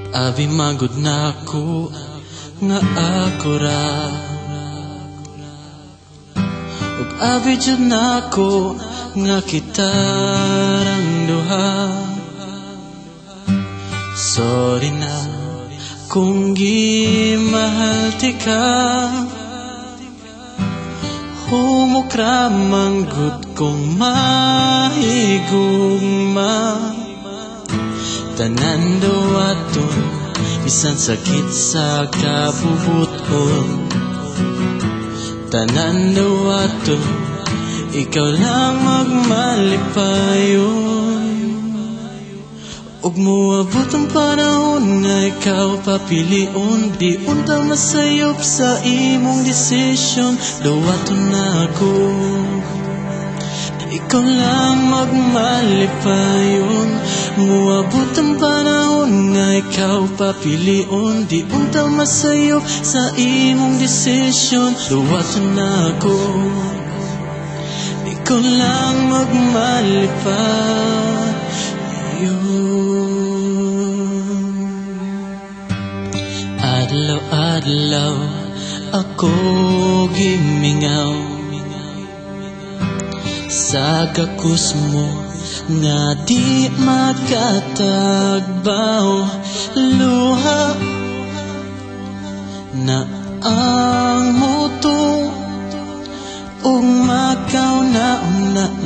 Abi magod na ko nga ako ra, ug abi jud nako nga kita rang duha. Sorry na kung gimahal ti ka, humukramang gud kong mahigugma. Tanan duwaton, bisan sakit sa kabubuton. Tanan duwaton, ikaw lang magmalipayon. Ug moabot ang panahon nga ikaw papilion. Di unta masayop sa imong desisyon. Duwaton na ako, ikaw lang magmalipayon. Moabot ang panahon nga ikaw papilion. Di unta masayop sa imong desisyon. Duwaton na ako, ikaw lang magmalipayon. Adlaw-adlaw ako gimingaw sa gakus mo nga di makatagbaw. Luha na ang muto ug makaw na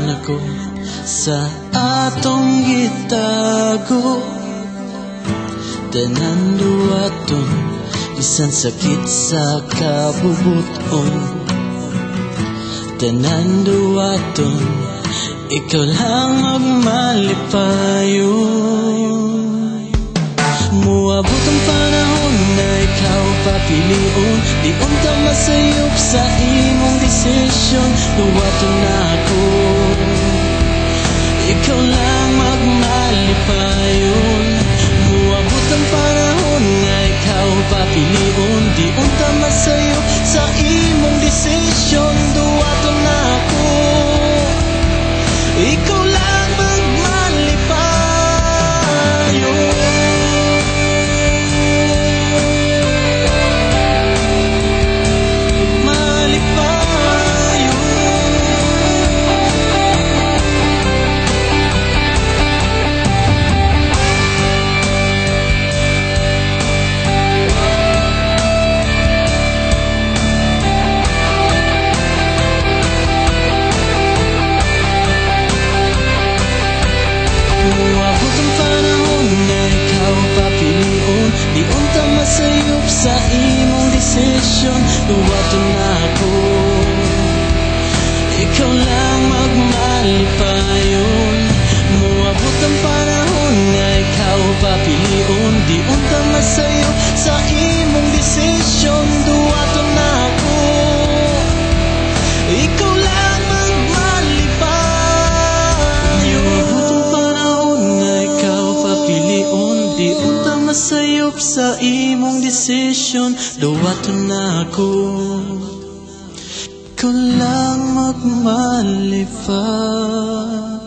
nako sa atong gitago. Tanan duwaton, bisan sakit sa kabubuton. Tanan duwaton, ikaw lang magmalipayon. Moabot ang panahon na ikaw papilion. Di unta masayop sa imong desisyon. Duwaton na ako, ikaw lang magmalipayon. Moabot ang panahon nga ikaw papilion. Di unta masayop sa imong desisyon. Duwaton na ako, ikaw lang magmalipayon. Di unta masayop sa imong desisyon. Duwaton na ako, ikaw lang magmalipayon. Moabot ang panahon nga ikaw papilion. Di unta masayop sa imong desisyon. Duwaton na ako, ikaw lang magmalipayon. Moabot ang panahon nga ikaw papilion. Di unta masayop sa imong desisyon. Duwaton na ako, ikaw lang magmalipayon.